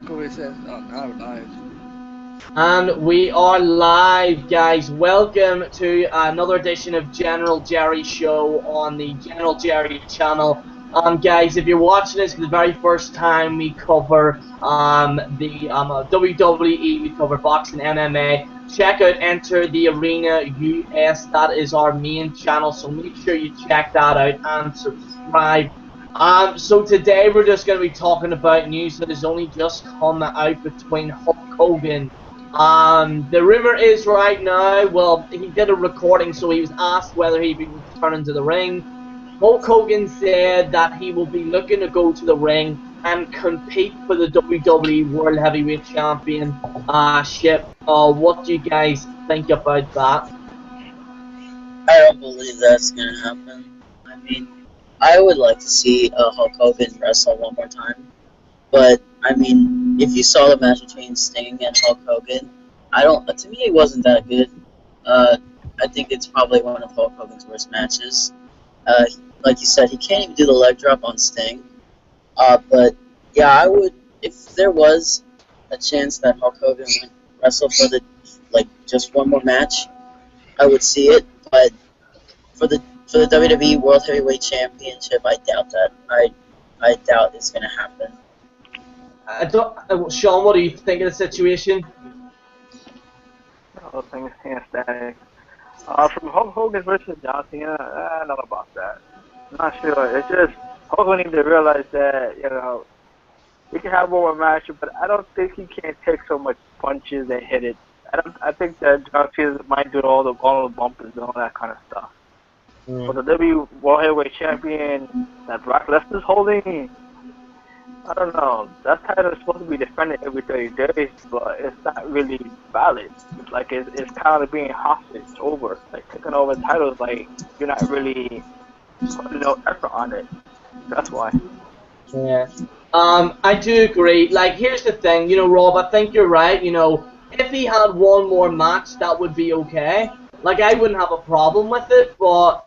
Corey says, "Oh, now we're live." And we are live, guys. Welcome to another edition of General Jerry Show on the General Jerry channel. Guys, if you're watching this for the very first time, we cover the WWE, we cover boxing, MMA. Check out Enter the Arena US. That is our main channel, so make sure you check that out and subscribe. So today we're just going to be talking about news that has only just come out between Hulk Hogan. The rumor is right now, well, he did a recording, so he was asked whether he'd be returning to the ring. Hulk Hogan said that he will be looking to go to the ring and compete for the WWE World Heavyweight Championship. What do you guys think about that? I don't believe that's gonna happen. I mean, I would like to see Hulk Hogan wrestle one more time, but I mean, if you saw the match between Sting and Hulk Hogan, I don't. To me, it wasn't that good. Uh, I think it's probably one of Hulk Hogan's worst matches. Uh, like you said, he can't even do the leg drop on Sting. But yeah, I would if there was a chance that Hulk Hogan would wrestle for the just one more match. I would see it, but for the WWE World Heavyweight Championship, I doubt that. I doubt it's gonna happen. Sean, what do you think of the situation? All things hand static. From Hulk Hogan versus John Cena, I don't know about that. I'm not sure. It's just Hulk Hogan needs to realize that he can have one more match, but I don't think he can take so much punches and hit it. I think that John Cena might do all the bumpers and all that kind of stuff. For the W World Heavyweight Champion that Brock Lesnar's holding, I don't know. That title is supposed to be defended every 30 days, but it's not really valid. It's kind of being hostage over. Like taking over titles, like you're not really putting no effort on it. That's why. Yeah. I do agree. Like, here's the thing, Rob, I think you're right, if he had one more match, that would be okay. Like, I wouldn't have a problem with it, but,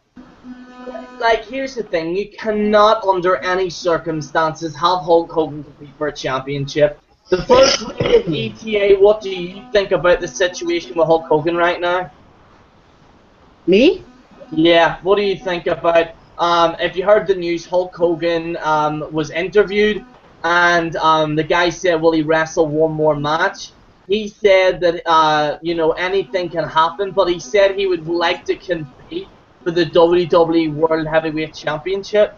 like, here's the thing, you cannot, under any circumstances, have Hulk Hogan compete for a championship. The first thing is ETA, what do you think about the situation with Hulk Hogan right now? Me? Yeah, what do you think about, if you heard the news, Hulk Hogan was interviewed, and the guy said, will he wrestle one more match? He said that, anything can happen, but he said he would like to compete for the WWE World Heavyweight Championship.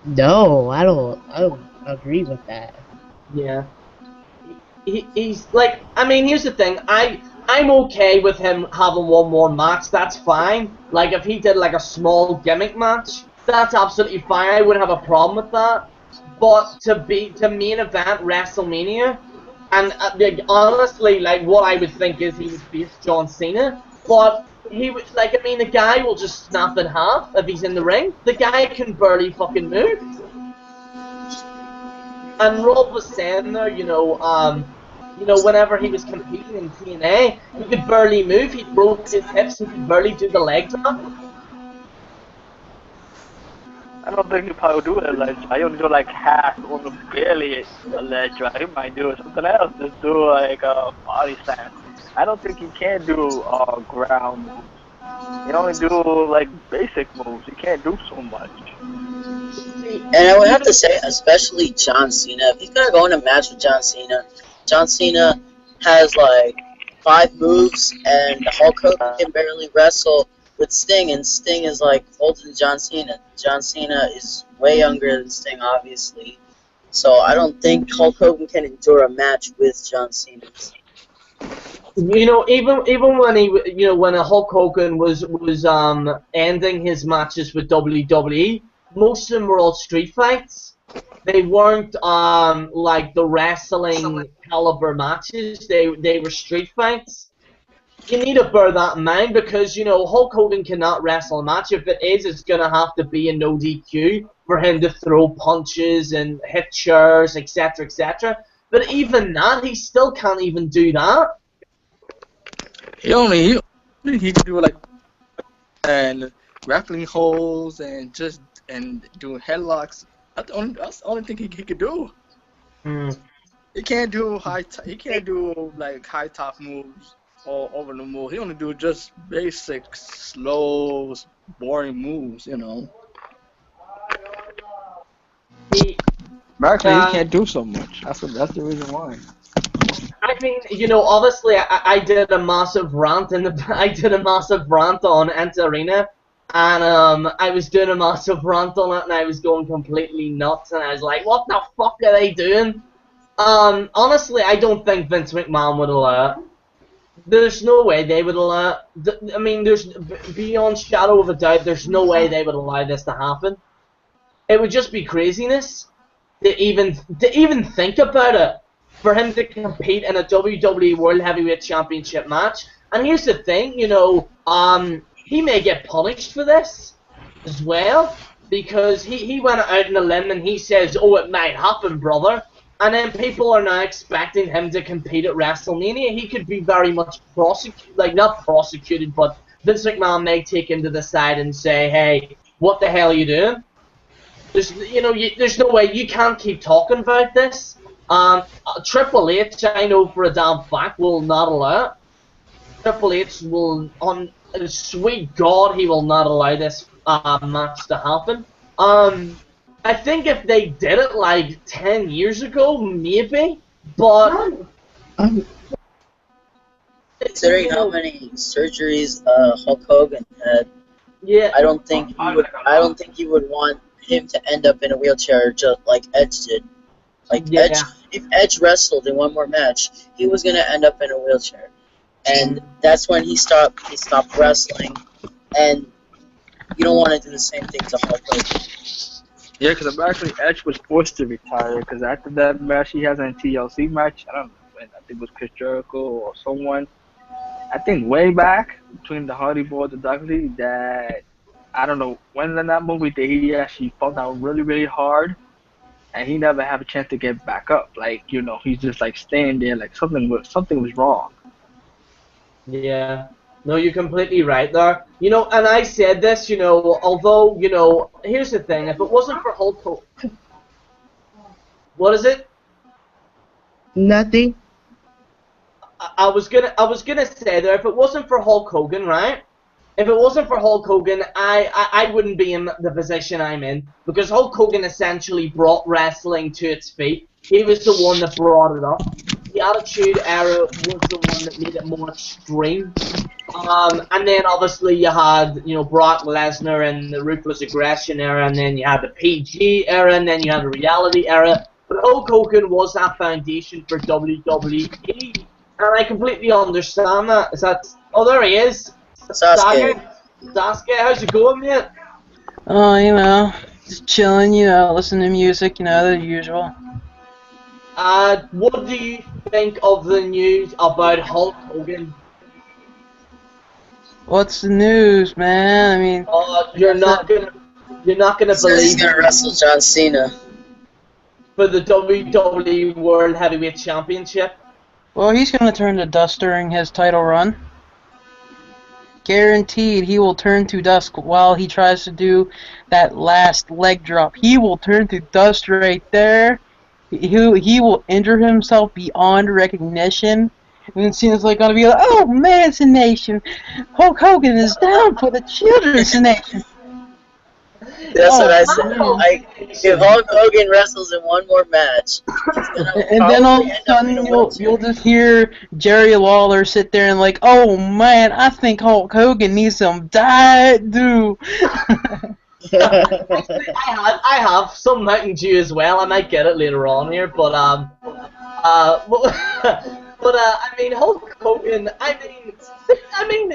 No, I don't agree with that. Yeah. He's like, I mean, here's the thing, I'm okay with him having one more match, that's fine. Like, if he did like a small gimmick match, that's absolutely fine, I wouldn't have a problem with that. But to main event WrestleMania, and honestly, like, what I would think is he would face John Cena, but he would, like, I mean, the guy will just snap in half if he's in the ring. The guy can barely fucking move. And Rob was saying there, whenever he was competing in TNA, he could barely move, he broke his hips, he could barely do the leg drop. I don't think he probably do a ledge drop. He only do like half or barely a ledge drop. He might do something else. Just do like a body slam. I don't think he can do ground moves. He only do like basic moves. He can't do so much. And I would have to say, especially John Cena. If he's gonna go in a match with John Cena has like 5 moves, and Hulk Hogan can barely wrestle with Sting, and Sting is like holding John Cena. John Cena is way younger than Sting, obviously. So I don't think Hulk Hogan can endure a match with John Cena. Even when when a Hulk Hogan was ending his matches with WWE, most of them were all street fights. They weren't like the wrestling caliber matches. They were street fights. You need to bear that in mind because Hulk Hogan cannot wrestle a match. If it is, it's gonna have to be a no DQ for him to throw punches and hit chairs, etc., etc. But even that, he still can't even do that. He can do like and grappling holds and doing headlocks That's the only thing he could do. Hmm. He can't do he can't do like high top moves or over the moves. He only do just basic, slow, boring moves. He, Actually, he uh, can't do so much. That's the reason why. I mean, obviously, I did a massive rant I did a massive rant on Enta Arena, and I was doing a massive rant on it, and I was going completely nuts, and I was like, what the fuck are they doing? Honestly, I don't think Vince McMahon would allow it. There's no way they would allow it. I mean, there's beyond shadow of a doubt, there's no way they would allow this to happen. It would just be craziness to even think about it. For him to compete in a WWE World Heavyweight Championship match. And here's the thing, he may get punished for this as well, because he went out on a limb and he says, "Oh, it might happen, brother." And then people are now expecting him to compete at WrestleMania. He could be very much prosecuted, like not prosecuted, but Vince McMahon may take him to the side and say, "Hey, what the hell are you doing?" There's no way you can't keep talking about this. Triple H, I know for a damn fact, will not allow it. Triple H will, on sweet God, he will not allow this match to happen. I think if they did it like 10 years ago, maybe, but Um, Considering how many surgeries Hulk Hogan had, yeah, I don't think he would. I don't think you would want him to end up in a wheelchair just like Edge did. Like Edge, yeah. if Edge wrestled in one more match, he was gonna end up in a wheelchair, and that's when he stopped. He stopped wrestling, and you don't want to do the same thing to Hulk Hogan. Yeah, because actually Edge was forced to retire because after that match he has in TLC match, I don't know, I think it was Chris Jericho or someone. I think way back between the Hardy Boys and Dudley that I don't know when in that movie that he actually fell down really really hard and he never had a chance to get back up. Like he's just like staying there like something was wrong. Yeah. No, you're completely right there. And I said this, although, here's the thing, if it wasn't for Hulk Hogan, what is it? nothing. I was gonna say there, if it wasn't for Hulk Hogan, right? If it wasn't for Hulk Hogan, I wouldn't be in the position I'm in, because Hulk Hogan essentially brought wrestling to its feet. He was the one that brought it up. The Attitude Era was the one that made it more extreme. And then obviously you had, Brock Lesnar and the Ruthless Aggression era, and then you had the PG era, and then you had the Reality era. But Hulk Hogan was that foundation for WWE, and I completely understand that. Is that? Oh, there he is. Sasuke. Sasuke, how's it going, mate? Oh, just chilling, listening to music, the usual. What do you think of the news about Hulk Hogan? What's the news, man? I mean, You're not gonna He says he's believe gonna wrestle John Cena. for the WWE World Heavyweight Championship. well, he's gonna turn to dust during his title run. Guaranteed, he will turn to dust while he tries to do that last leg drop. He will turn to dust right there. He will injure himself beyond recognition. And it seems like gonna be like, oh man, it's a nation. Hulk Hogan is down for the children's nation. That's what I Oh, said. man. Like, if Hulk Hogan wrestles in one more match, he's gonna And then all of probably a end up in sudden a you'll wheelchair. just hear Jerry Lawler sit there and like, oh man, I think Hulk Hogan needs some Diet Dew. I have some Mountain Dew as well. I might get it later on here, but I mean Hulk Hogan. I mean,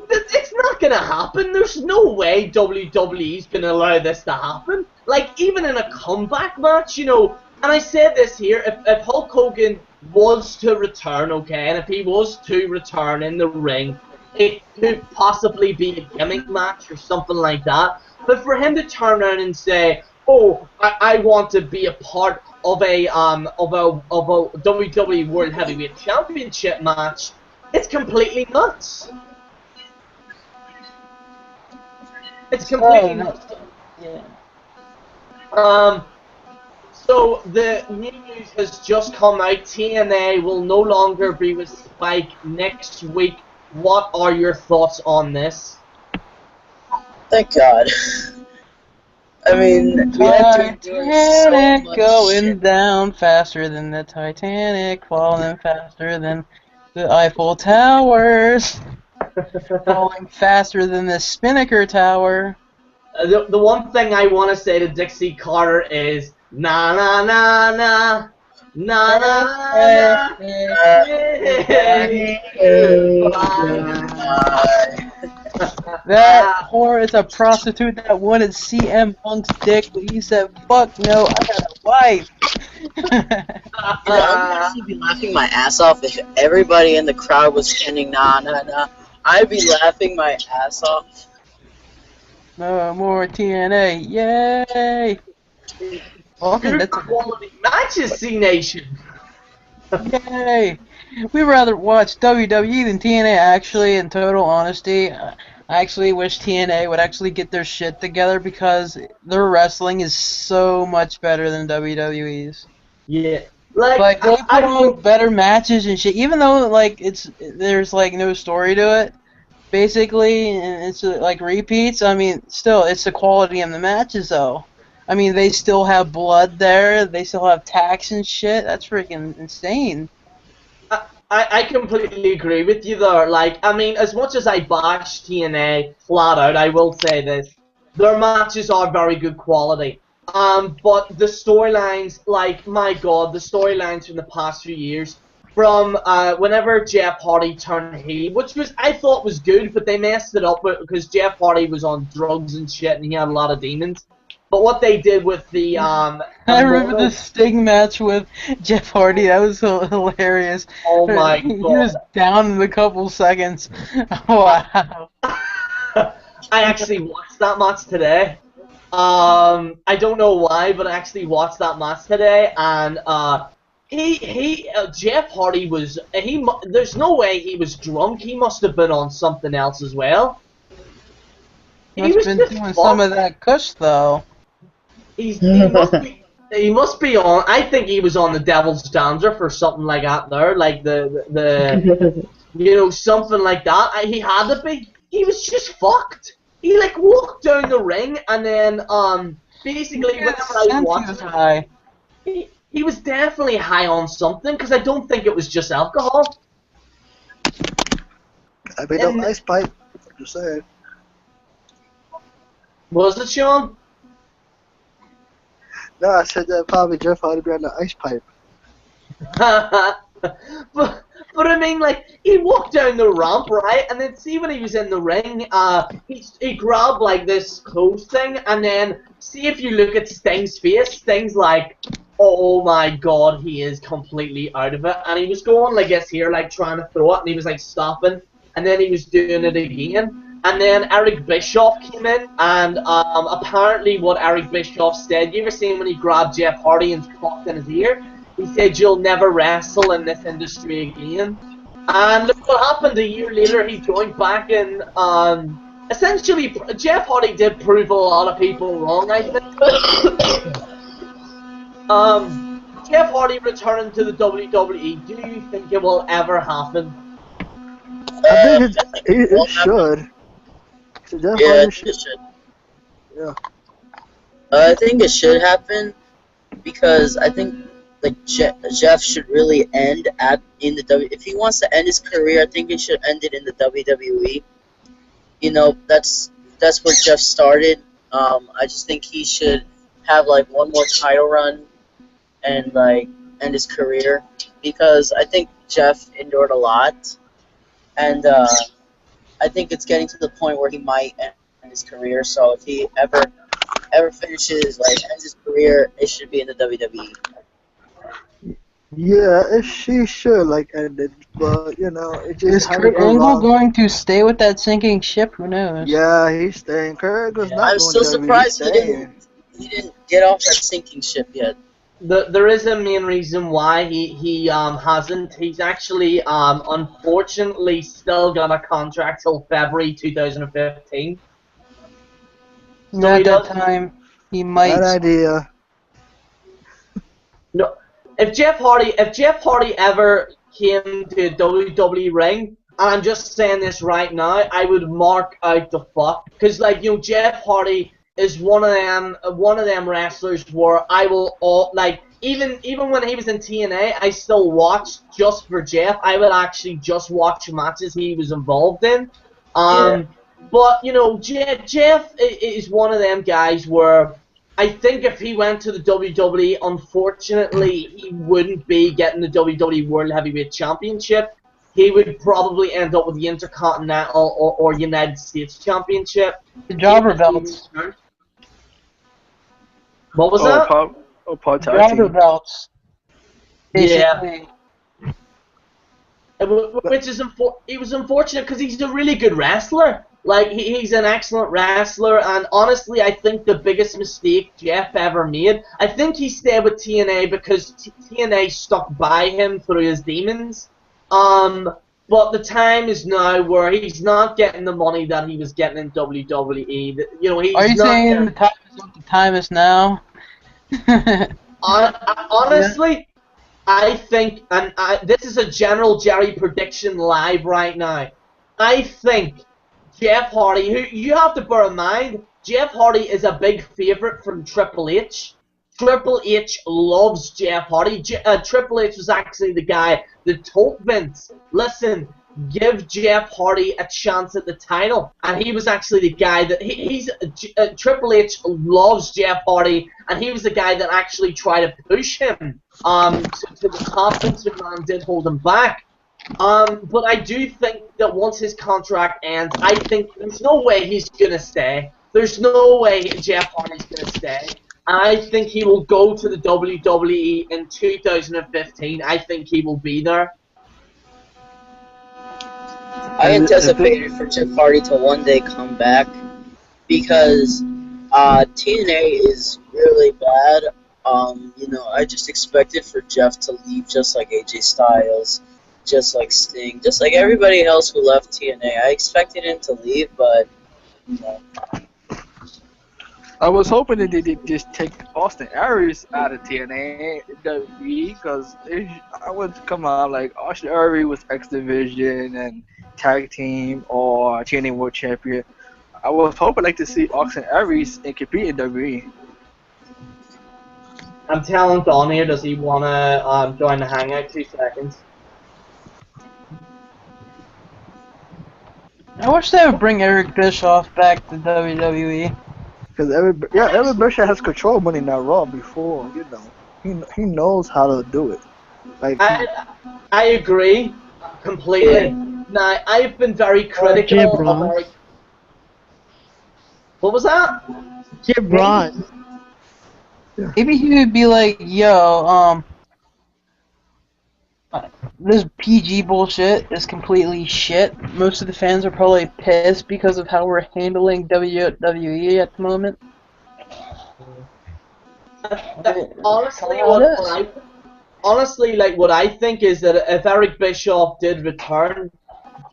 it's not gonna happen. There's no way WWE's gonna allow this to happen. Like even in a comeback match, And I said this here: if Hulk Hogan was to return, okay, and if he was to return in the ring, it could possibly be a gimmick match or something like that. But for him to turn around and say, "Oh, I want to be a part of a WWE World Heavyweight Championship match," it's completely nuts. It's completely nuts. Yeah. So the new news has just come out. TNA will no longer be with Spike next week. What are your thoughts on this? Thank God. I mean, we had to endure so Titanic much going shit. down faster than the Titanic, falling faster than the Eiffel Towers, falling faster than the Spinnaker Tower. The one thing I want to say to Dixie Carter is na na na na na na na. Hey, goodbye. That whore is a prostitute that wanted CM Punk's dick, but he said, "Fuck no, I got a wife." I would actually be laughing my ass off if everybody in the crowd was chanting nah nah nah. I'd be laughing my ass off. No more TNA, yay! Okay, Good that's quality matches, C Nation. yay! We'd rather watch WWE than TNA. Actually, in total honesty, I actually wish TNA would actually get their shit together because their wrestling is so much better than WWE's. Yeah, Like they I put on better matches and shit, even though like there's like no story to it, basically, and it's like repeats. I mean, still, it's the quality of the matches though. I mean, they still have blood there. They still have tacks and shit. That's freaking insane. I completely agree with you there. Like, I mean, as much as I bash TNA flat out, I will say this: their matches are very good quality. But the storylines, like, my God, the storylines from the past few years, from whenever Jeff Hardy turned heel, which was I thought was good, but they messed it up because Jeff Hardy was on drugs and shit, and he had a lot of demons. But what they did with the I remember Immortal, the Sting match with Jeff Hardy. That was hilarious. oh my He God. was down in a couple seconds. Wow. I actually watched that match today. I don't know why, but I actually watched that match today, and Jeff Hardy was there's no way he was drunk. He must have been on something else as well. He Must was been just doing some fucked. of that kush though. He must be on. I think he was on the Devil's Dancer for something like that. There, like something like that. He had to be. He was just fucked. He like walked down the ring and then basically Yeah, whenever I sense he watched was him, high. he was definitely high on something because I don't think it was just alcohol. I mean, no And ice pipe. Just saying. was it Sean? No, I said that probably Jeff Hardy be on the ice pipe. but I mean, like, he walked down the ramp, right? And then see when he was in the ring, he grabbed like this clothes thing, and then see if you look at Sting's face, Sting's like, oh my God, he is completely out of it, and he was going like this here, like trying to throw it, and he was like stopping, and then he was doing it again. And then Eric Bischoff came in, and apparently what Eric Bischoff said, you ever seen when he grabbed Jeff Hardy and talked in his ear? He said, you'll never wrestle in this industry again. And look what happened. A year later, he joined back in. Essentially, Jeff Hardy did prove a lot of people wrong, I think. Jeff Hardy returning to the WWE, do you think it will ever happen? I think it should. So Jeff Yeah, I Hardy think it should. Yeah. I think it should happen because I think like Jeff should really end in the W. If he wants to end his career, I think he should end it in the WWE. You know, that's where Jeff started. I just think he should have like one more title run and like end his career because I think Jeff endured a lot, and I think it's getting to the point where he might end his career. So if he ever finishes ends his career, it should be in the WWE. Yeah, she should end it, but it just Is haven't Kurt gone Angle wrong. going to stay with that sinking ship? Who knows? Yeah, he's staying. Kurt Angle's not I'm going still to WWE. He's surprised staying. he didn't get off that sinking ship yet. There is a main reason why he hasn't. He's actually unfortunately still got a contract till February 2015. So At he that does. time, he might. Bad idea. No, if Jeff Hardy ever came to a WWE ring, and I'm just saying this right now, I would mark out the fuck, because like Jeff Hardy is one of them wrestlers where I will even when he was in TNA, I still watched just for Jeff. I would actually just watch matches he was involved in. Yeah. But Jeff is one of them guys where I think if he went to the WWE, unfortunately, he wouldn't be getting the WWE World Heavyweight Championship. He would probably end up with the Intercontinental or United States Championship. The jobber belts. What was Oh, that? Paul tag Jobber team. belts. Yeah. Basically. Which is it was unfortunate because he's a really good wrestler. Like he's an excellent wrestler, and honestly, I think the biggest mistake Jeff ever made. I think he stayed with TNA because TNA stuck by him through his demons. But the time is now where he's not getting the money that he was getting in WWE. He's Are you not saying the time is what the time is now? honestly. I think, and this is a general Jerry prediction live right now. I think Jeff Hardy, who you have to bear in mind, Jeff Hardy is a big favorite from Triple H. Triple H loves Jeff Hardy. Triple H was actually the guy that told Vince, listen, give Jeff Hardy a chance at the title. And he was actually the guy that Triple H loves Jeff Hardy, and he was the guy that actually tried to push him to the top. Vince McMahon did hold him back. But I do think that once his contract ends, I think there's no way he's gonna stay. There's no way Jeff Hardy's gonna stay. I think he will go to the WWE in 2015. I think he will be there. I anticipated for Jeff Hardy to one day come back because TNA is really bad. I just expected for Jeff to leave just like AJ Styles, just like Sting, just like everybody else who left TNA. I expected him to leave, but I was hoping that they'd just take Austin Aries out of TNA WWE because I would come out like Austin Aries was X Division and Tag Team or TNA World Champion. I was hoping to see Austin Aries and compete in WWE. I'm telling Don here, does he want to join the hangout? 2 seconds. I wish they would bring Eric Bischoff back to WWE. Because every Bischoff has control money now Raw before, he knows how to do it. Like I agree completely. Now I've been very critical of Eric. What was that? Jim Ross. Maybe he would be like, yo, this PG bullshit is completely shit. Most of the fans are probably pissed because of how we're handling WWE at the moment. Honestly, what I think is that if Eric Bischoff did return,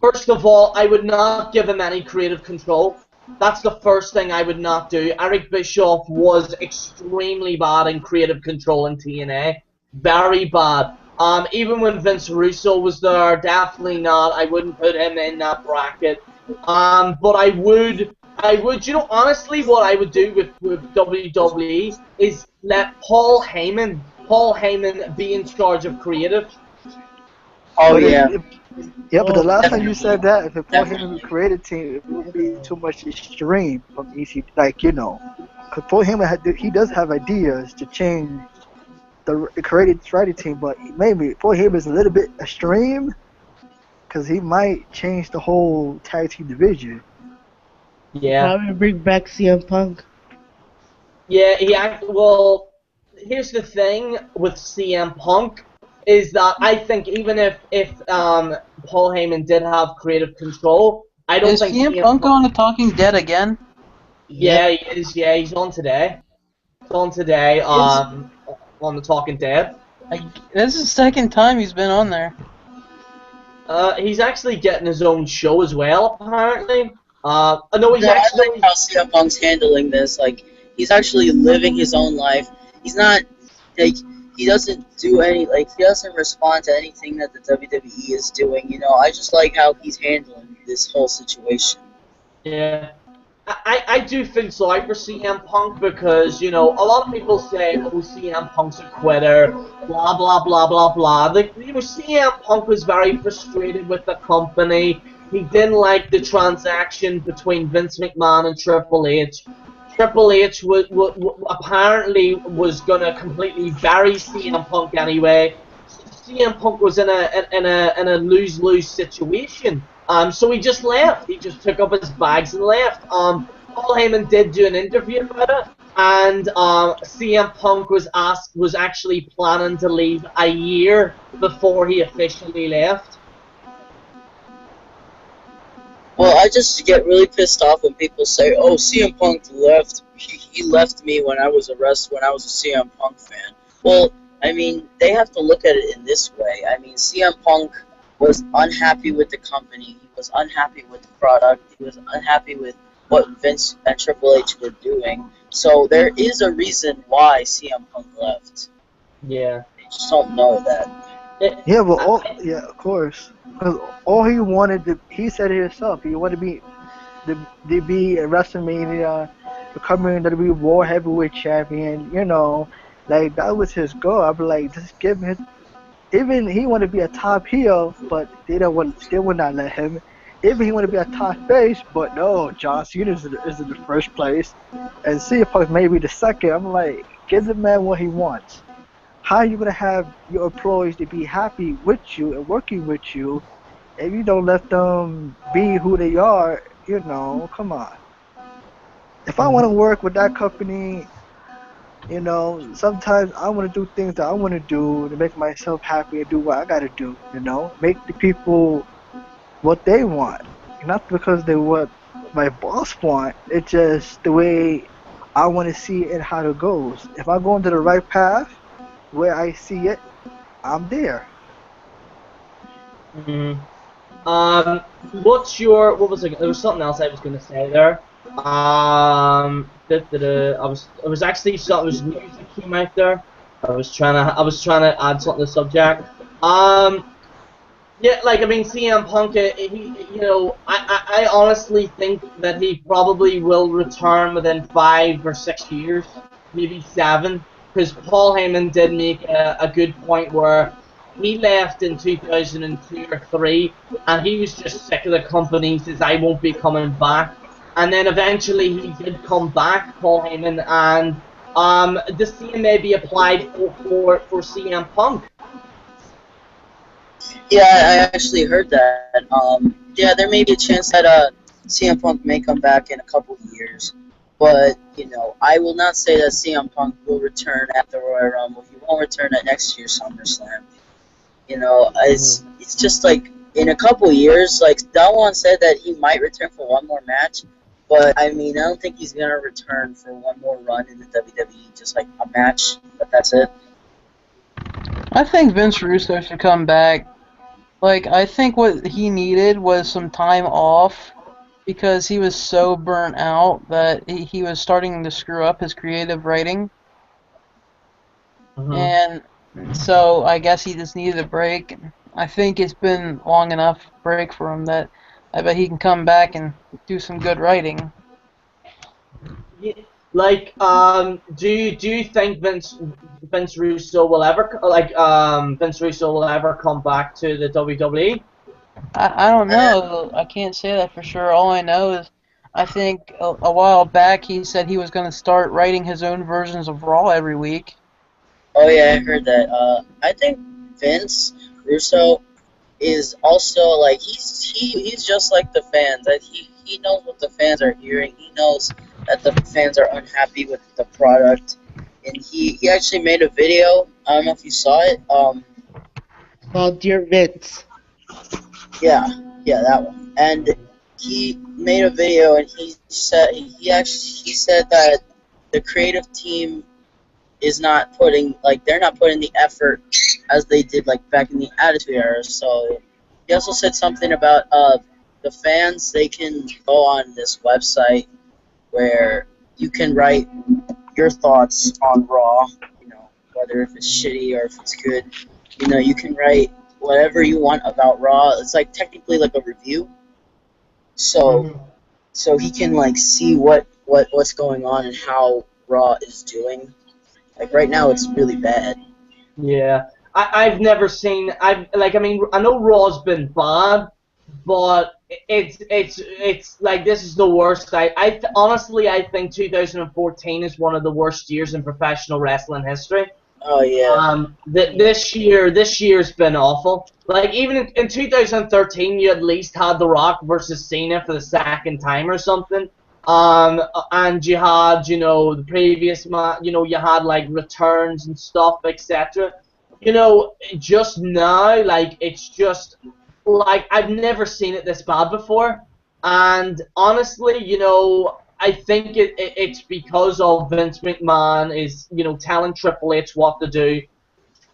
first of all, I would not give him any creative control. That's the first thing I would not do. Eric Bischoff was extremely bad in creative control in TNA. Very bad. Even when Vince Russo was there, definitely not. I wouldn't put him in that bracket. But I would, honestly, what I would do with WWE is let Paul Heyman be in charge of creative. oh but yeah, but the last time you said that, if it put him in the creative team, it would be too much extreme from EC. Because Paul Heyman he does have ideas to change the creative strategy team, but maybe Paul Heyman is a little bit extreme because he might change the whole tag team division. Yeah. Probably bring back CM Punk. Yeah, well, here's the thing with CM Punk is that I think even if Paul Heyman did have creative control, I don't Is think CM Punk on The Talking Dead again? Yeah, he is. Yeah, he's on today. He's on today. On The Talking Dead. This is the second time he's been on there. He's actually getting his own show as well, apparently. No, he's I actually. like how CM Punk's handling this. Like he's actually living his own life. He's not like he doesn't do any, like, he doesn't respond to anything that the WWE is doing. You know, I just like how he's handling this whole situation. Yeah. I do feel sorry for CM Punk because, you know, a lot of people say, oh, CM Punk's a quitter, blah, blah, blah, blah, blah. You know, CM Punk was very frustrated with the company. He didn't like the transaction between Vince McMahon and Triple H. Triple H apparently was going to completely bury CM Punk anyway. CM Punk was in a lose-lose situation. So he just left. He just took up his bags and left. Paul Heyman did do an interview about it, and CM Punk was actually planning to leave a year before he officially left. Well, I just get really pissed off when people say, "Oh, CM Punk left. He left me when I was arrested. When I was a CM Punk fan." Well, I mean, they have to look at it in this way. I mean, CM Punk was unhappy with the company. He was unhappy with the product. He was unhappy with what Vince and Triple H were doing. So there is a reason why CM Punk left. Yeah. They just don't know that. Yeah, but yeah, of course. Because all he wanted to, he said it himself. He wanted to be at WrestleMania, becoming WWE World Heavyweight Champion. You know, like that was his goal. I'd be like, just give him. Even he wanted to be a top heel, but they would not let him. Even he wanted to be a top face, but no, John Cena is in the first place, and CM Punk maybe the second. I'm like, give the man what he wants. How are you gonna have your employees to be happy with you and working with you if you don't let them be who they are? You know, come on. If I want to work with that company, you know, sometimes I want to do things that I want to do to make myself happy and do what I got to do. You know, make the people what they want, not because they what my boss want. It's just the way I want to see it and how it goes. If I go into the right path, where I see it, I'm there. Mm-hmm. What was it? There was something else I was going to say there. I was actually something, was news that came out there. I was trying to add something to the subject. Yeah, like, I mean, CM Punk, you know, I honestly think that he probably will return within 5 or 6 years, maybe 7, because Paul Heyman did make a good point where he left in 2002 or 3, and he was just sick of the company. He says, I won't be coming back. And then eventually he did come back, Paul Heyman, and the same may be applied for CM Punk. Yeah, I actually heard that. Yeah, there may be a chance that CM Punk may come back in a couple of years, but you know, I will not say that CM Punk will return at the Royal Rumble. He won't return at next year's SummerSlam. You know, it's just like in a couple of years. Like Dalwan said that he might return for one more match, but I mean, I don't think he's gonna return for one more run in the WWE. Just like a match, but that's it. I think Vince Russo should come back. Like, I think what he needed was some time off because he was so burnt out that he was starting to screw up his creative writing. And so I guess he just needed a break. I think it's been long enough break for him that I bet he can come back and do some good writing. Yeah, like, do you think Vince Russo will ever Vince Russo will ever come back to the WWE? I don't know. I can't say that for sure. All I know is I think a while back he said he was going to start writing his own versions of Raw every week. Oh yeah, I heard that. I think Vince Russo is also like he's just like the fans. That he knows what the fans are hearing. He knows that the fans are unhappy with the product, and he actually made a video. I don't know if you saw it. Called Dear Vince. Yeah, that one. And he made a video, and he said that the creative team is not putting, like, they're not putting the effort as they did, like, back in the Attitude Era. So he also said something about the fans. They can go on this website where you can write your thoughts on Raw, you know, whether if it's shitty or if it's good. You know, you can write whatever you want about Raw. It's like technically like a review. So Mhm. so he can like see what's going on and how Raw is doing. Like right now, it's really bad. Yeah, I've never seen. I mean, I know Raw's been bad, but it's like this is the worst. Honestly, I think 2014 is one of the worst years in professional wrestling history. Oh yeah, This year's been awful. Like even in 2013, you at least had The Rock versus Cena for the second time or something. And you had, the previous you had like returns and stuff, etc. Just now, like it's just like I've never seen it this bad before. And honestly, I think it's because of Vince McMahon is, telling Triple H what to do.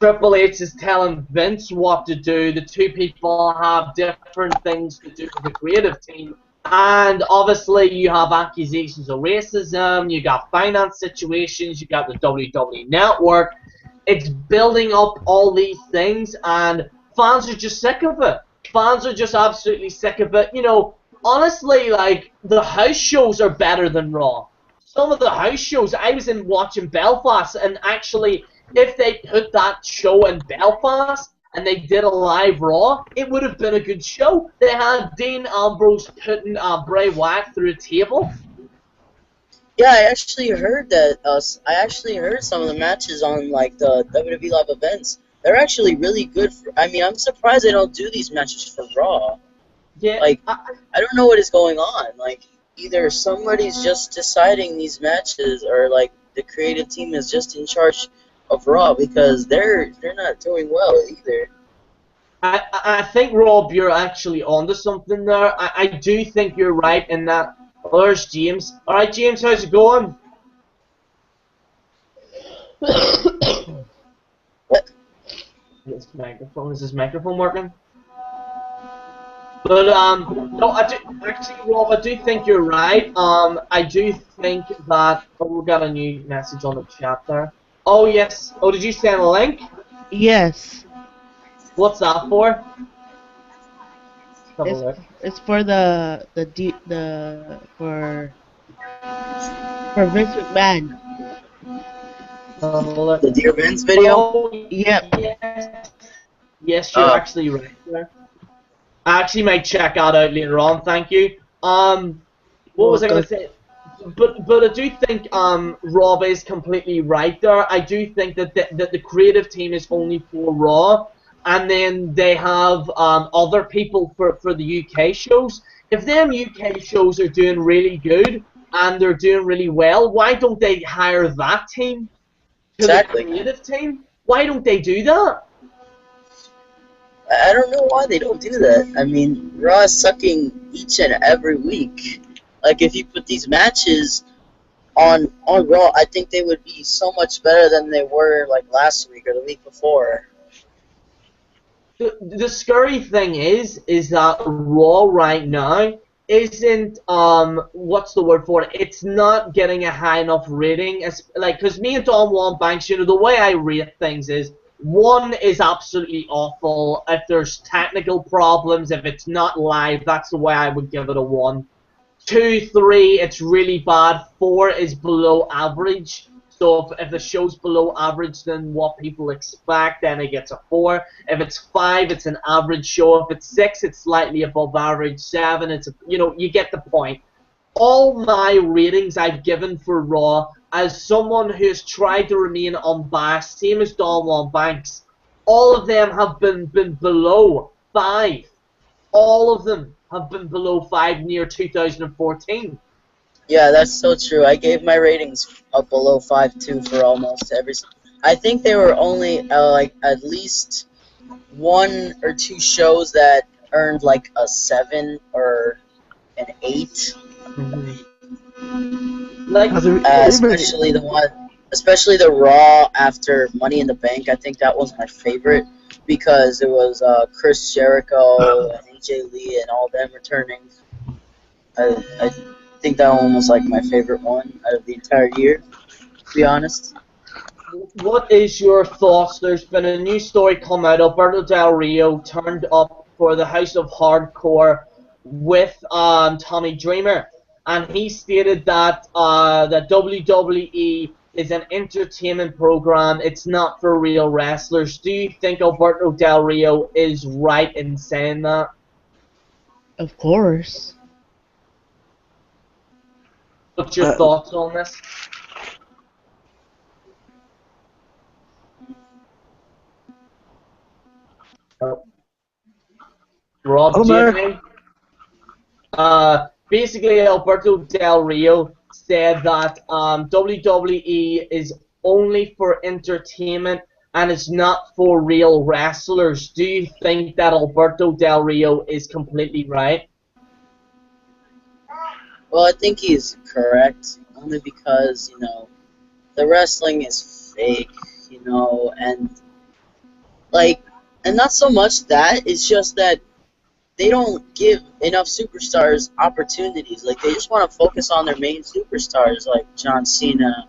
Triple H is telling Vince what to do. The two people have different things to do with the creative team. And obviously, you have accusations of racism, you got finance situations, you got the WWE network. It's building up all these things, and fans are just sick of it. Fans are just absolutely sick of it. Honestly, like, the house shows are better than Raw. Some of the house shows, I was in watching Belfast, and actually, if they put that show in Belfast and they did a live Raw, it would have been a good show. They had Dean Ambrose putting Bray Wyatt through a table. yeah. I actually heard that. I actually heard some of the matches on like the WWE live events. They're actually really good. I mean, I'm surprised they don't do these matches for Raw. Yeah, Like, I don't know what is going on. Like, either somebody's just deciding these matches, or like the creative team is just in charge of Raw, because they're not doing well either. I think, Rob, you're actually onto something there. I do think you're right in that. Oh, there's James. All right, James, how's it going? What? Is this microphone working? But no, actually, Rob, I do think you're right. I do think that. Oh, we got a new message on the chat there. Oh yes. Oh, did you send a link? Yes. What's that for? Have a It's look. it's for for Vince McMahon. Have a look. The Dear Vince video? Oh Yep. yes. Yes, you're actually right there. I actually might check that out later on. Thank you. What was I going to say? But I do think Rob is completely right there. I do think that the creative team is only for Raw, and then they have other people for the UK shows. If them UK shows are doing really good and they're doing really well, why don't they hire that team to Exactly. the creative team? Why don't they do that? I don't know why they don't do that. I mean, Raw is sucking each and every week. Like, if you put these matches on Raw, I think they would be so much better than they were like last week or the week before. The scary thing is that Raw right now isn't what's the word for it? It's not getting a high enough rating. Like, because me and Don want Banks, the way I rate things is 1 is absolutely awful. If there's technical problems, if it's not live, that's the way I would give it a 1. 2, 3, it's really bad. 4 is below average. So if the show's below average than what people expect, then it gets a 4. If it's 5, it's an average show. If it's 6, it's slightly above average. 7, it's you get the point. All my ratings I've given for Raw, as someone who's tried to remain unbiased, same as Don Juan Banks, all of them have been below 5. All of them have been below 5 near 2014. Yeah, that's so true. I gave my ratings up below 5 too for almost every. I think there were only like at least 1 or 2 shows that earned like a 7 or an 8. Like, especially the Raw after Money in the Bank. I think that was my favorite because it was Chris Jericho and AJ Lee and all them returning. I think that one was like my favorite one out of the entire year, to be honest. what is your thoughts? There's been a new story come out. Alberto Del Rio turned up for the House of Hardcore with Tommy Dreamer, and he stated that that WWE is an entertainment program. It's not for real wrestlers. Do you think Alberto Del Rio is right in saying that? Of course. What's your thoughts on this? Rob, do you have any? Basically, Alberto Del Rio said that WWE is only for entertainment and it's not for real wrestlers. Do you think that Alberto Del Rio is completely right? Well, I think he's correct, only because, the wrestling is fake, and, and not so much that, it's just that they don't give enough superstars opportunities. Like, they just want to focus on their main superstars, like John Cena,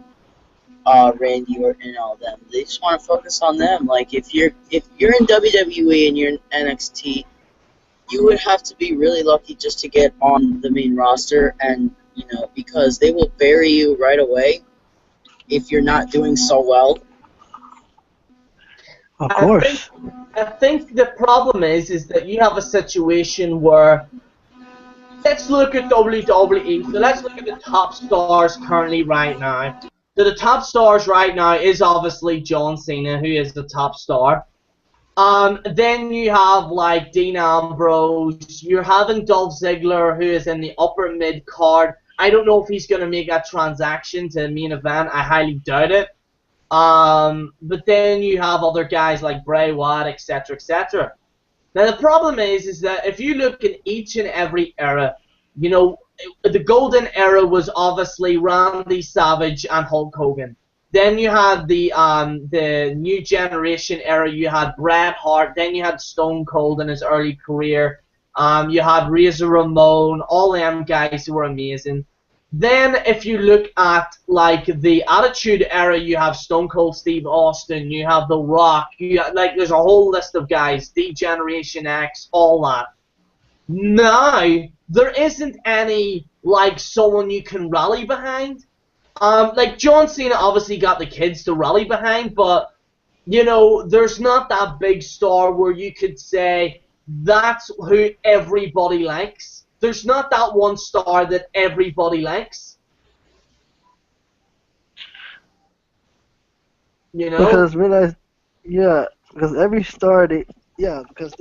Randy Orton, and all them. They just want to focus on them. Like, if you're in WWE and you're in NXT, you would have to be really lucky just to get on the main roster, and because they will bury you right away if you're not doing so well. Of course. I think the problem is that you have a situation where, let's look at WWE. So let's look at the top stars currently right now. So the top stars right now is obviously John Cena, who is the top star. Then you have like Dean Ambrose. You're having Dolph Ziggler, who is in the upper mid card. I don't know if he's going to make that transaction to the main event. I highly doubt it. But then you have other guys like Bray Wyatt, etc., etc. Now the problem is that if you look at each and every era, the golden era was obviously Randy Savage and Hulk Hogan. Then you had the new generation era. You had Bret Hart. Then you had Stone Cold in his early career. You had Razor Ramon. All them guys who were amazing. Then if you look at like the Attitude Era, you have Stone Cold Steve Austin. You have The Rock. There's a whole list of guys. D-Generation X. All that. Now there isn't any like someone you can rally behind. Like John Cena obviously got the kids to rally behind, but there's not that big star where you could say that's who everybody likes. There's not that one star that everybody likes. Because realize, because every star because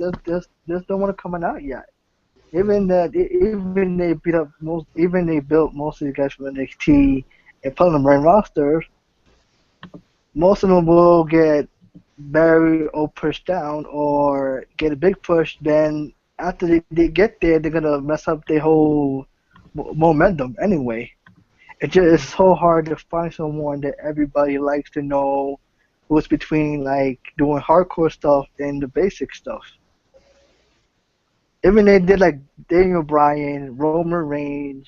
there's no one coming out yet. Even they built most of the guys from NXT and put them on rosters. Most of them will get buried or pushed down or get a big push. Then after they get there, they're gonna mess up their whole momentum anyway. It's so hard to find someone that everybody likes to know who's between like doing hardcore stuff and the basic stuff. Even they did like Daniel Bryan, Roman Reigns,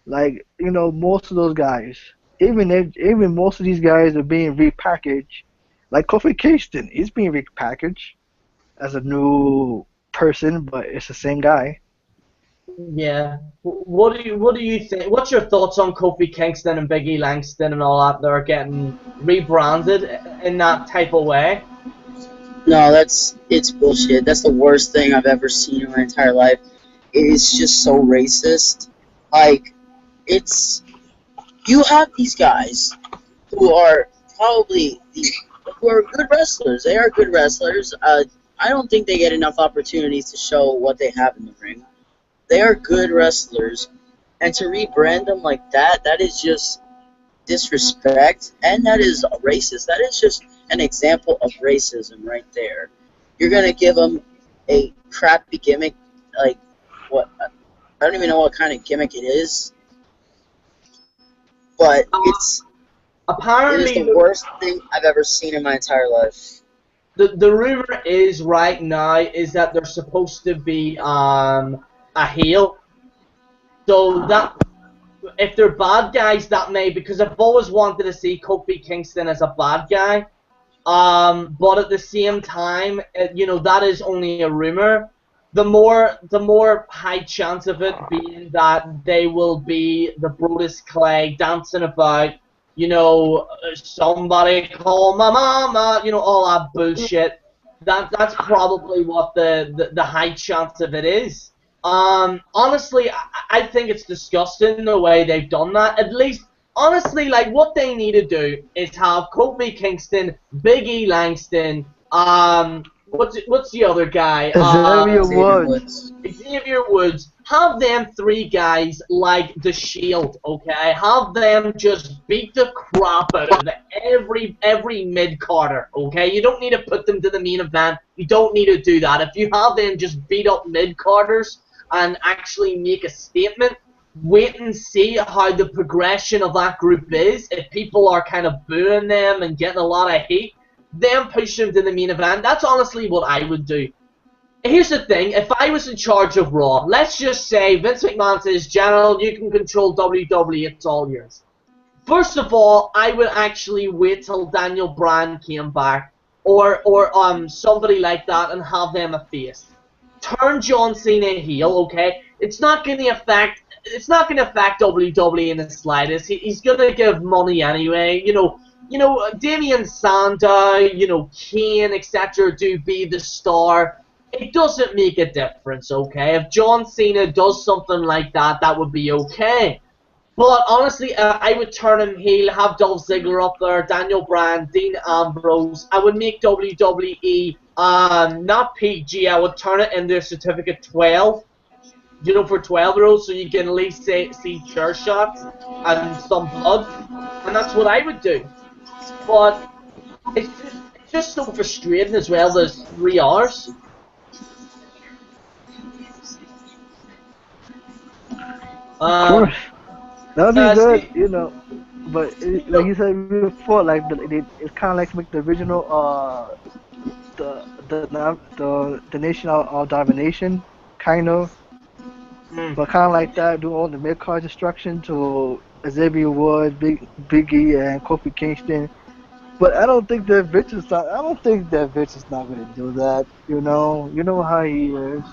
like most of those guys. Even most of these guys are being repackaged. Like Kofi Kingston, he's being repackaged as a new person, but it's the same guy. Yeah. What do you think? What's your thoughts on Kofi Kingston and Biggie Langston and all that? They're getting rebranded in that type of way. No, it's bullshit. That's the worst thing I've ever seen in my entire life. It's just so racist. Like, you have these guys who are probably who are good wrestlers. They are good wrestlers. I don't think they get enough opportunities to show what they have in the ring. They are good wrestlers, and to rebrand them like that is just disrespect, and that is racist. That is just an example of racism right there. You're gonna give them a crappy gimmick, like what? I don't even know what kind of gimmick it is, but it is the worst thing I've ever seen in my entire life. The rumor is right now is that they're supposed to be a heel, so if they're bad guys, that may, because I've always wanted to see Kofi Kingston as a bad guy. But at the same time, you know, that is only a rumor. The more high chance of it being that they will be the Brodus Clay dancing about, you know, somebody call my mama, you know, all that bullshit. That's probably what the high chance of it is. Honestly, I think it's disgusting the way they've done that. At least, honestly, like, what they need to do is have Kofi Kingston, Big E Langston, what's the other guy? Xavier Xavier Woods. Woods. Xavier Woods. Have them three guys like the Shield, okay? Have them just beat the crap out of every mid carder, okay? You don't need to put them to the main event. You don't need to do that. If you have them just beat up mid carders and actually make a statement, wait and see how the progression of that group is. If people are kind of booing them and getting a lot of hate, then push them to the main event. That's honestly what I would do. Here's the thing, if I was in charge of Raw, let's just say Vince McMahon says, General, you can control WWE, it's all yours. First of all, I would actually wait till Daniel Bryan came back, or somebody like that, and have them a face. Turn John Cena heel, okay? It's not gonna affect WWE in the slightest. He's gonna give money anyway. You know, Damian Sandow, you know, Kane, etc. do be the star. It doesn't make a difference, okay? If John Cena does something like that, that would be okay. But honestly, I would turn him heel, have Dolph Ziggler up there, Daniel Bryan, Dean Ambrose. I would make WWE not PG. I would turn it into Certificate 12. You know, for 12-year-olds, so you can at least see chair shots and some blood, and that's what I would do. But it's just so frustrating as well. There's 3 hours. Of course. That'd be good, See, you know. But like you said before, like it's kind of like make the original the nation of domination, kind of. But kind of like that, do all the mid card destruction to Xavier Woods, Big E, and Kofi Kingston. But I don't think that Vince is not. I don't think that Vince is not gonna do that. You know how he is.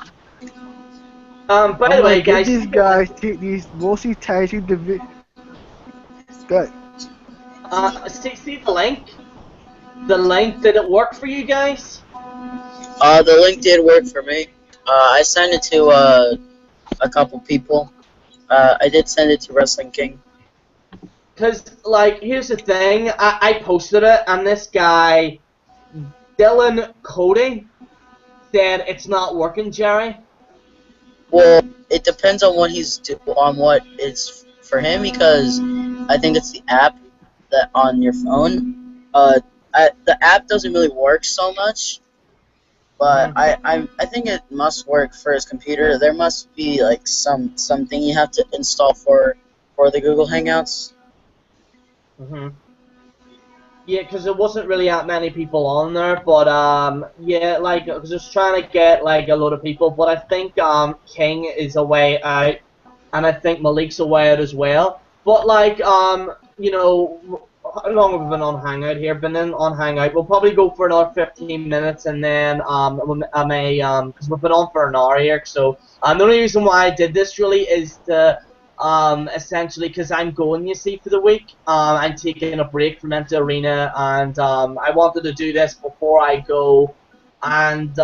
by the way, guys, these guys take these mostly ties to the. Good. see the link. The link, did it work for you guys? The link did work for me. I sent it to a couple people. I did send it to Wrestling King. Because, like, here's the thing. I posted it, and this guy, Dylan Cody, said it's not working, Jerry. Well, it depends on what what it's for him, because I think it's the app that on your phone. The app doesn't really work so much, but I think it must work for his computer. There must be like something you have to install for the Google Hangouts. Yeah, because there wasn't really that many people on there, but yeah, like, I was just trying to get like a lot of people, but I think King is a way out, and I think Malik's a way out as well. But like, you know, how long have we been on Hangout here? Been in on Hangout. We'll probably go for another 15 minutes, and then I may because we've been on for an hour here. So the only reason why I did this really is to essentially because I'm going, you see, for the week. I'm taking a break from Enter Arena, and I wanted to do this before I go. And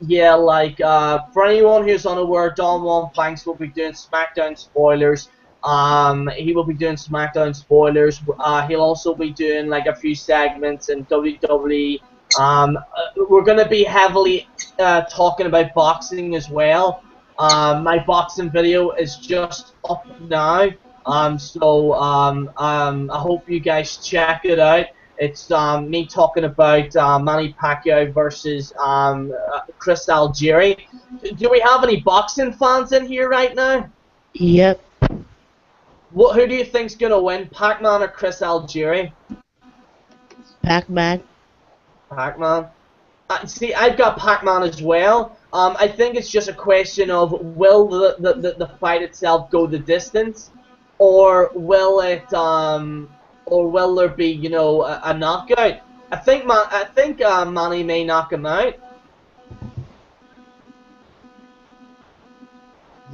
yeah, like for anyone who's unaware, Don Juan Planks will be doing SmackDown spoilers. He will be doing SmackDown spoilers. He'll also be doing like a few segments in WWE. We're going to be heavily talking about boxing as well. My boxing video is just up now. So I hope you guys check it out. It's me talking about Manny Pacquiao versus Chris Algieri. Do we have any boxing fans in here right now? Yep. Who do you think's gonna win, Pac-Man or Chris Algieri? Pac-Man. Pac-Man. See, I've got Pac-Man as well. I think it's just a question of will the fight itself go the distance, or will there be, you know, a knockout? I think Manny may knock him out.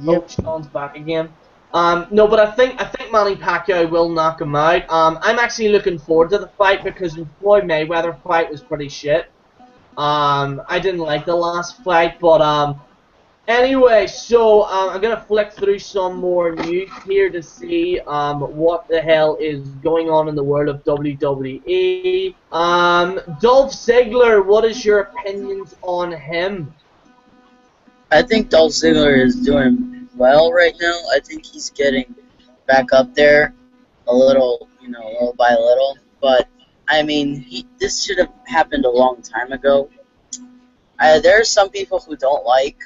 Oh, Yep. Sean's back again. No, but I think Manny Pacquiao will knock him out. I'm actually looking forward to the fight because the Floyd Mayweather fight was pretty shit. I didn't like the last fight, but anyway, so I'm gonna flick through some more news here to see what the hell is going on in the world of WWE. Dolph Ziggler, what is your opinions on him? I think Dolph Ziggler is doing well right now. I think he's getting back up there a little, little by little. But I mean, this should have happened a long time ago. There are some people who don't like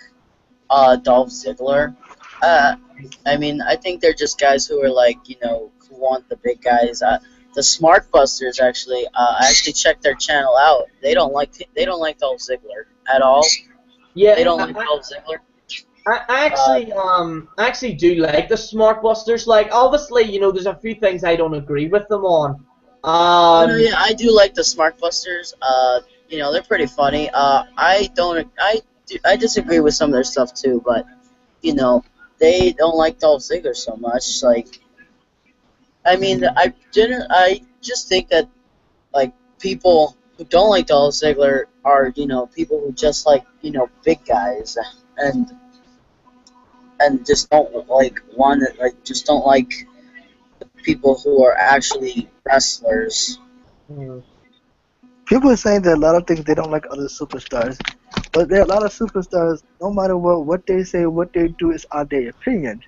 Dolph Ziggler. I mean, I think they're just guys who are like, who want the big guys. The Smart Busters actually, I actually checked their channel out. They don't like Dolph Ziggler at all. Yeah, They don't like Dolph Ziggler. I actually do like the Smart Busters. Like, obviously, you know, there's a few things I don't agree with them on. Oh no, yeah, I do like the Smart Busters. They're pretty funny. I disagree with some of their stuff too, but they don't like Dolph Ziggler so much. Like, I mean, I just think that like people who don't like Dolph Ziggler are people who just like big guys and just don't like just don't like people who are actually wrestlers. People are saying that a lot of things they don't like other superstars, but there are a lot of superstars. No matter what they say, what they do is on their opinion.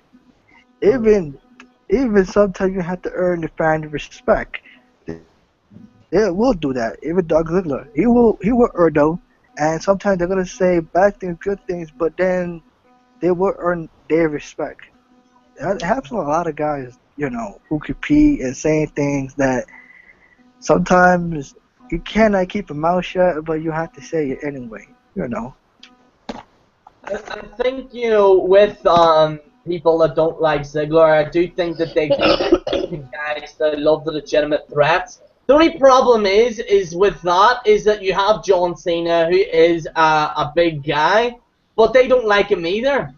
Even sometimes you have to earn the fan respect. They will do that. Even Doug Ziggler, he will earn them, and sometimes they're gonna say bad things, good things, but then they will earn their respect. It happens to a lot of guys, who compete and saying things that sometimes you cannot keep your mouth shut, but you have to say it anyway. I think, you know, with people that don't like Ziggler, I do think that they do guys that love the legitimate threats. The only problem is with that is that you have John Cena, who is a big guy, but they don't like him either.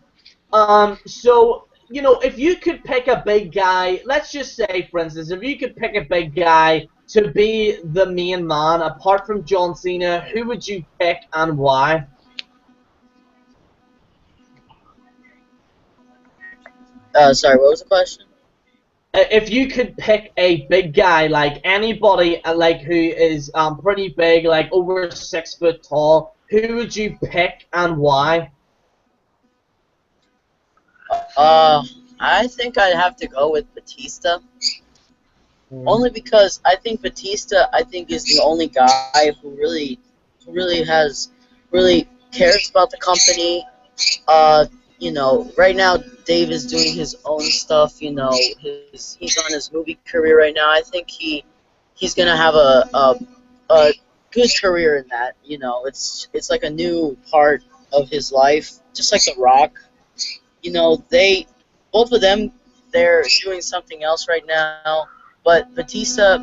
So, you know, if you could pick a big guy, let's just say, for instance, if you could pick a big guy to be the main man, apart from John Cena, who would you pick and why? Sorry, what was the question? If you could pick a big guy, like anybody, like who is pretty big, like over 6 foot tall, who would you pick and why? I think I'd have to go with Batista. Only because I think Batista, is the only guy who really cares about the company. Right now Dave is doing his own stuff. He's on his movie career right now. I think he's gonna have a good career in that. It's like a new part of his life, just like The Rock. Both of them, they're doing something else right now. But Batista,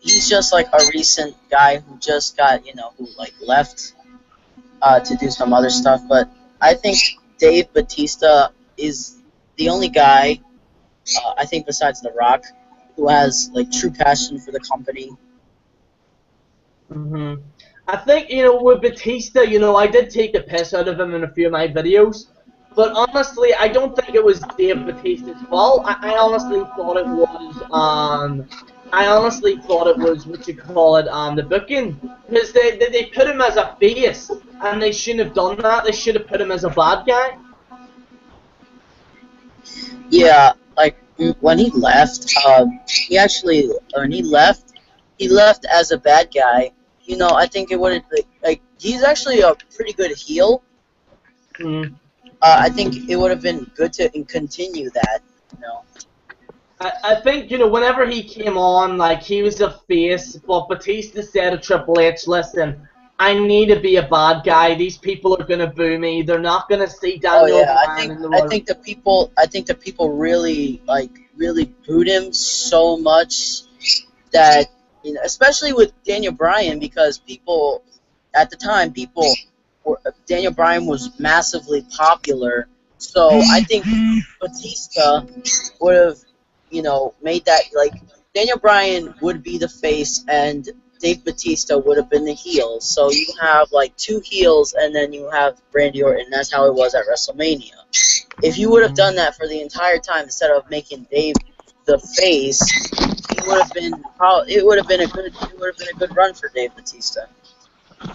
he's just like a recent guy who just got, who like left to do some other stuff. But I think Dave Batista is the only guy, I think besides The Rock, who has like true passion for the company. I think, you know, with Batista, you know, I did take the piss out of him in a few of my videos. But honestly, I don't think it was Dave Batista's fault. I honestly thought it was, what you call it, the booking. Because they put him as a face, and they shouldn't have done that. They should have put him as a bad guy. Yeah, like when he left, he left as a bad guy. I think it would have like he's actually a pretty good heel. I think it would have been good to continue that. I think, you know, whenever he came on, like, he was a face, but Batista said to Triple H, listen, I need to be a bad guy. These people are gonna boo me. They're not gonna see Oh Daniel yeah, Bryan in the I Royal. think the people really booed him so much that, you know, especially with Daniel Bryan, because people at the time Daniel Bryan was massively popular, so I think Batista would have, you know, made that, like, Daniel Bryan would be the face and Dave Batista would have been the heel. So you have like two heels and then you have Randy Orton. That's how it was at WrestleMania. If you would have done that for the entire time instead of making Dave the face, it would have been a good run for Dave Batista.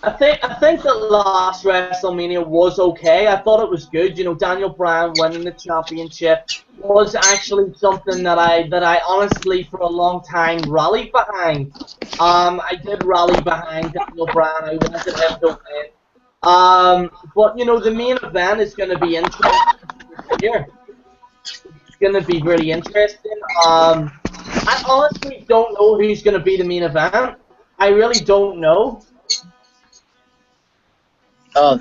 I think the last WrestleMania was okay. I thought it was good. You know, Daniel Bryan winning the championship was actually something that I honestly for a long time rallied behind. I did rally behind Daniel Bryan. I wanted him to win. But you know, the main event is going to be interesting here. It's going to be really interesting. I honestly don't know who's going to be the main event. I really don't know.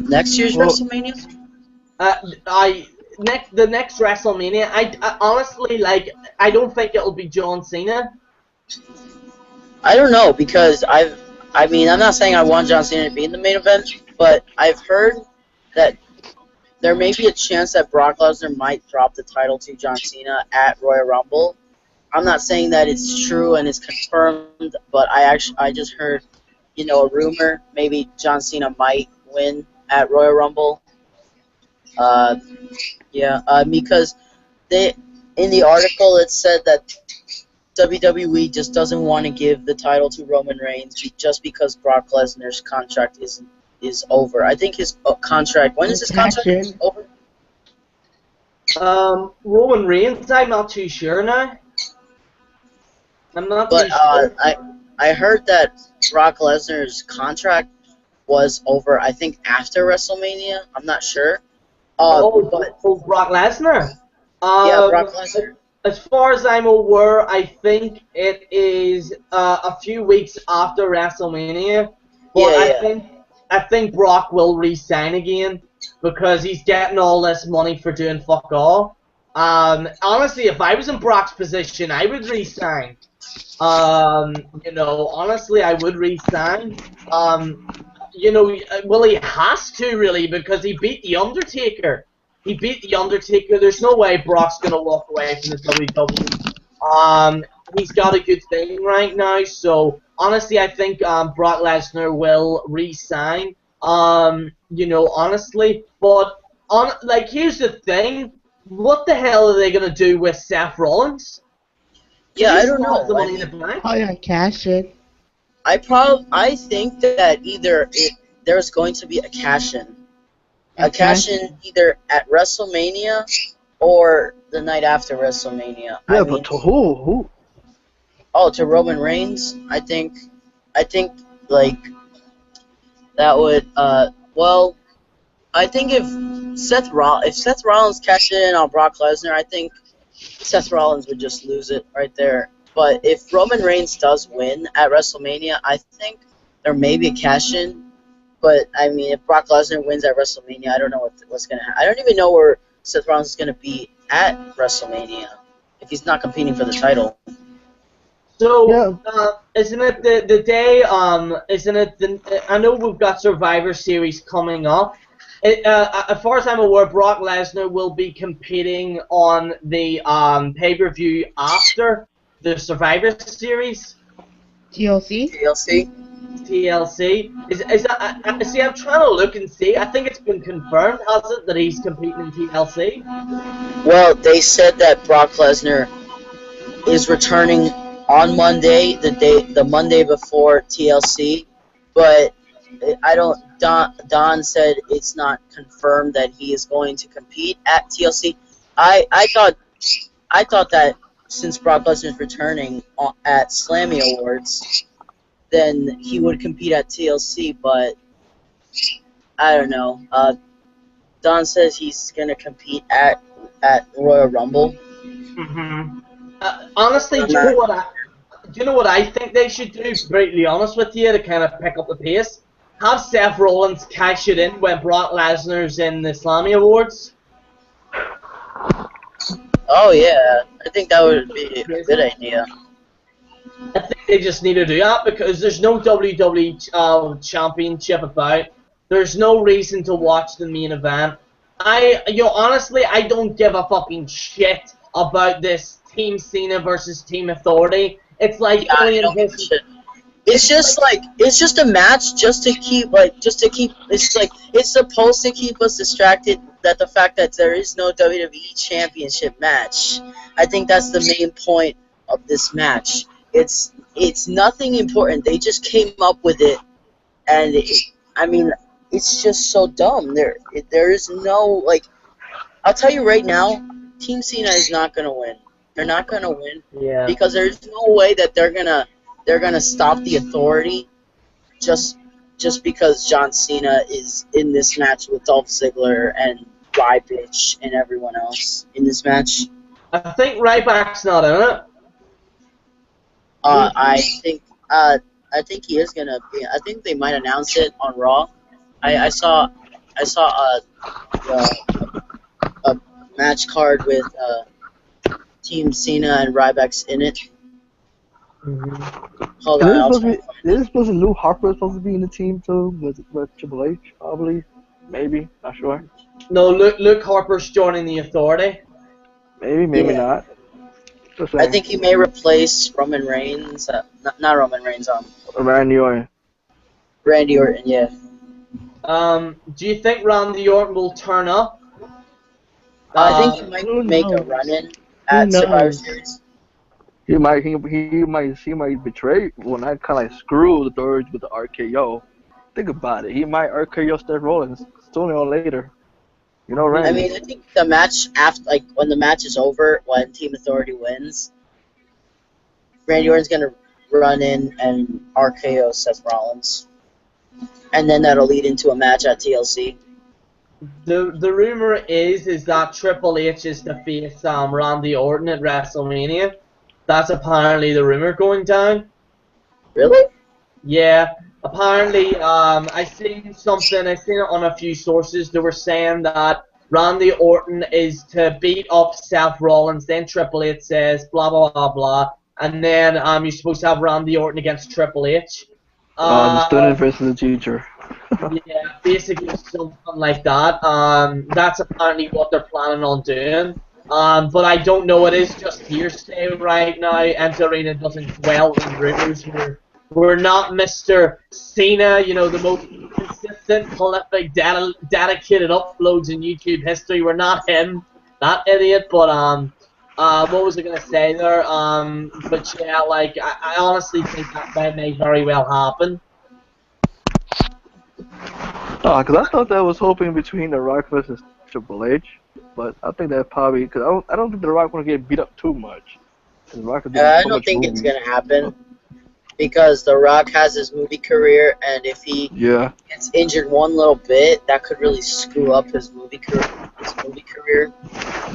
Next year's Well, WrestleMania? The next WrestleMania, I honestly like. I don't think it'll be John Cena. I don't know, because I mean, I'm not saying I want John Cena to be in the main event, but I've heard that there may be a chance that Brock Lesnar might drop the title to John Cena at Royal Rumble. I'm not saying that it's true and it's confirmed, but I just heard, you know, a rumor. Maybe John Cena might win at Royal Rumble. Uh, yeah, because they in the article it said that WWE just doesn't want to give the title to Roman Reigns just because Brock Lesnar's contract is over. I think his contract. When is his contract over? Roman Reigns, I'm not too sure now. I'm not But too sure. I heard that Brock Lesnar's contract was over. I think after WrestleMania. I'm not sure. But Brock Lesnar. yeah, Brock Lesnar. As far as I'm aware, I think it is a few weeks after WrestleMania. But Yeah. I think Brock will re-sign again because he's getting all this money for doing fuck all. Honestly, if I was in Brock's position, I would re-sign. You know, honestly, I would re-sign. You know, well, he has to really because he beat the Undertaker. He beat the Undertaker. There's no way Brock's gonna walk away from the WWE. He's got a good thing right now. So honestly, I think Brock Lesnar will re-sign. You know, honestly, but like here's the thing: what the hell are they gonna do with Seth Rollins? Yeah, I don't know. The money in the bank? Probably on cash in. I think that there's going to be a cash-in. A cash-in either at WrestleMania or the night after WrestleMania. yeah, I but mean, to who? oh, to Roman Reigns. I think like that would well, I think if Seth Rollins cashed in on Brock Lesnar, I think Seth Rollins would just lose it right there. But if Roman Reigns does win at WrestleMania, I think there may be a cash-in. But, I mean, if Brock Lesnar wins at WrestleMania, I don't know what's going to happen. I don't even know where Seth Rollins is going to be at WrestleMania if he's not competing for the title. So, Yeah. isn't it the day, isn't it I know we've got Survivor Series coming up. As far as I'm aware, Brock Lesnar will be competing on the pay-per-view after the Survivor Series. TLC? TLC. Is that, see, I'm trying to look and see. I think it's been confirmed, has it, that he's competing in TLC? Well, they said that Brock Lesnar is returning on Monday, the Monday before TLC, but I don't. Don said it's not confirmed that he is going to compete at TLC. I thought that since Brock Lesnar is returning at Slammy Awards, then he would compete at TLC, but I don't know. Don says he's gonna compete at Royal Rumble. Mm-hmm. Honestly, do you know what I think they should do? To be brutally honest with you, to kind of pick up the pace. have Seth Rollins cash it in when Brock Lesnar's in the Slammy Awards. Oh yeah, I think that would be a good idea. I think they just need to do that because there's no WWE championship about. There's no reason to watch the main event. Honestly, I don't give a fucking shit about this Team Cena versus Team Authority. It's like Yeah, I Alien don't give a versus. shit. It's just like it's just a match just to keep it's like it's supposed to keep us distracted that the fact that there is no WWE championship match. I think that's the main point of this match. It's nothing important. They just came up with it, and I mean it's just so dumb. There is no like. I'll tell you right now, Team Cena is not gonna win. They're not gonna win Yeah. because there's no way that they're gonna stop the Authority just because John Cena is in this match with Dolph Ziggler and Ryback and everyone else in this match. I think Ryback's not in it. I think he is gonna be. I think they might announce it on Raw. I saw a match card with Team Cena and Ryback's in it. Hold on, I'll try. Isn't supposed to Lou Harper supposed to be in the team too with Triple H probably? Maybe, not sure. No, Luke Harper's joining the Authority. Maybe Yeah. not. Just I saying. think he may replace Roman Reigns. Not Roman Reigns. Randy Orton. Randy Orton. Yeah. Do you think Randy Orton will turn up? I think he might who make a knows? run-in at knows? Survivor Series. He might betray. Well, not kind of like screw the Doors with the RKO. Think about it. He might RKO Seth Rollins sooner or later. You know, Randy. I mean, I think the match after, like, when the match is over, when Team Authority wins, Randy Orton's gonna run in and RKO Seth Rollins, and then that'll lead into a match at TLC. The rumor is that Triple H is to face Randy Orton at WrestleMania. That's apparently the rumor going down. Really? Yeah, apparently I seen it on a few sources. They were saying that Randy Orton is to beat up Seth Rollins, then Triple H says blah blah blah blah, and then you're supposed to have Randy Orton against Triple H. The student versus the teacher. Yeah, basically something like that. That's apparently what they're planning on doing. But I don't know. It is just hearsay right now. Arena doesn't dwell in rumors. We're not Mr. Cena, the most consistent, prolific, dedicated uploads in YouTube history. We're not him, that idiot. But what was I gonna say there? But yeah, like I honestly think that may very well happen. Oh, because I thought that was hoping between The Rock versus Triple H, but I think that probably because I don't think The Rock want to get beat up too much. The Rock is doing I so don't much think movies. it's gonna happen because The Rock has his movie career, and if he Yeah. gets injured one little bit, that could really screw up his movie career.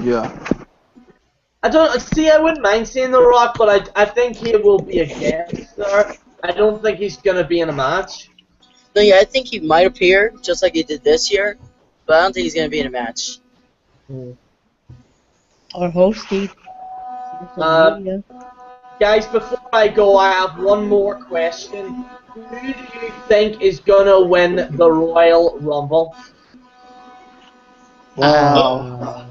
Yeah. I wouldn't mind seeing The Rock, but I think he will be a guest star. I don't think he's gonna be in a match. No, yeah, I think he might appear just like he did this year, but I don't think he's gonna be in a match. Or hosting. Um, Guys, before I go, I have one more question. Who do you think is gonna win the Royal Rumble? Wow.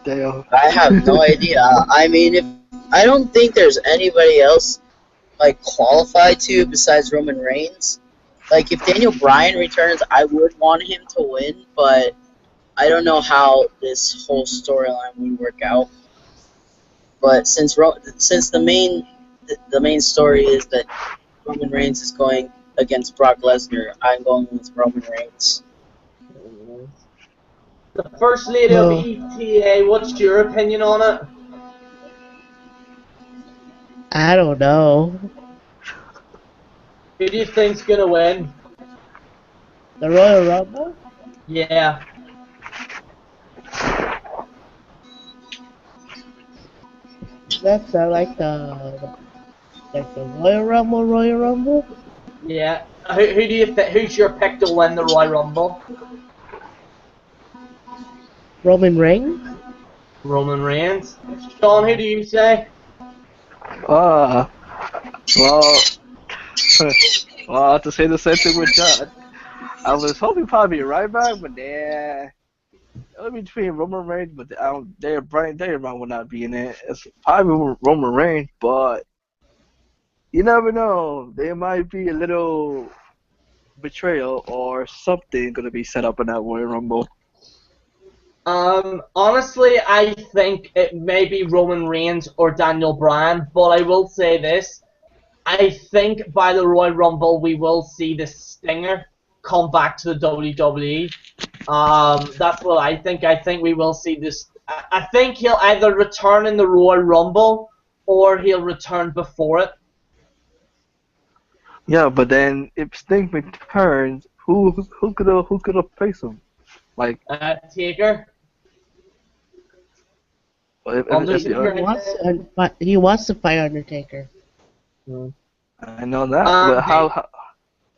Damn. I have no idea. I mean, I don't think there's anybody else like qualified to besides Roman Reigns. Like, if Daniel Bryan returns, I would want him to win, but I don't know how this whole storyline would work out. But since the main story is that Roman Reigns is going against Brock Lesnar, I'm going with Roman Reigns. The First Lady of ETA, what's your opinion on it? I don't know. Who do you think's gonna win? The Royal Rumble? Yeah. That's like the Royal Rumble, Royal Rumble? Yeah. Who do you who's your pick to win the Royal Rumble? Roman Reigns? Roman Reigns. Sean, who do you say? Uh, well, well, to say the same thing with John. I was hoping probably right back, but yeah, it was between Roman Reigns, but Daniel Bryan will not be in it. It's probably Roman Reigns, but you never know. There might be a little betrayal or something gonna be set up in that Royal Rumble. Honestly, I think it may be Roman Reigns or Daniel Bryan, but I will say this. I think by the Royal Rumble we will see the Stinger come back to the WWE. That's what I think. I think we will see this. I think he'll either return in the Royal Rumble or he'll return before it. Yeah, but then if Sting returns, who could replace him? Like Taker, if He the Undertaker, I wants think. he wants to fight Undertaker. Hmm. I know that,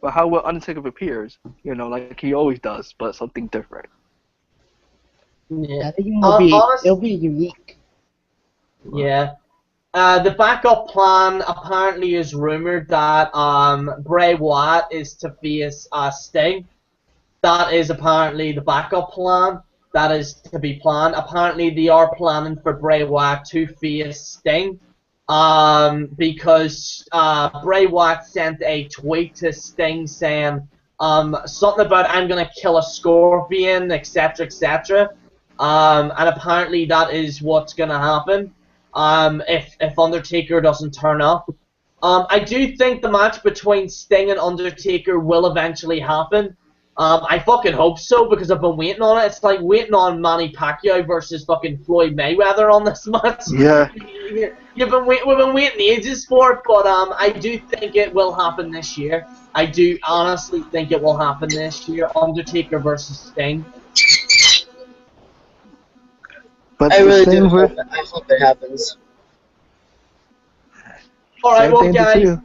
but how will Undertaker appears? You know, like he always does, but something different. Yeah. I think it'll Honest, be unique. yeah. The backup plan apparently is rumored that Bray Wyatt is to face Sting. That is apparently the backup plan. That is to be planned. Apparently, they are planning for Bray Wyatt to face Sting. Because Bray Wyatt sent a tweet to Sting saying something about I'm gonna kill a scorpion, etc., etc. And apparently that is what's gonna happen. If Undertaker doesn't turn up. I do think the match between Sting and Undertaker will eventually happen. I fucking hope so because I've been waiting on it. It's like waiting on Manny Pacquiao versus fucking Floyd Mayweather on this match. Yeah. We've been waiting ages for it, but I do think it will happen this year. I do honestly think it will happen this year. Undertaker versus Sting. But I the really do thing hope with I hope it happens. All right, same well, thing to guys. too.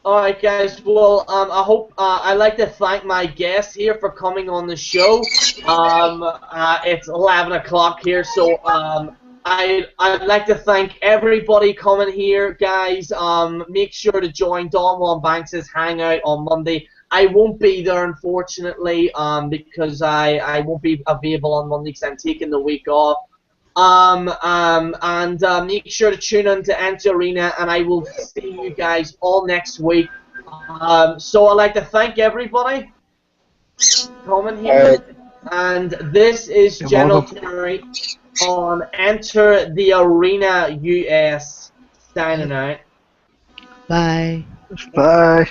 Alright guys, well, I hope, I'd like to thank my guests here for coming on the show. It's 11 o'clock here, so, I'd like to thank everybody coming here, guys. Make sure to join Don Juan Banks' Hangout on Monday. I won't be there, unfortunately, because I won't be available on Monday because I'm taking the week off. And make sure to tune in to Enter Arena, and I will see you guys all next week. So I'd like to thank everybody coming here, Alright, and this is You're General welcome. Terry on Enter the Arena US signing out. Bye. Bye.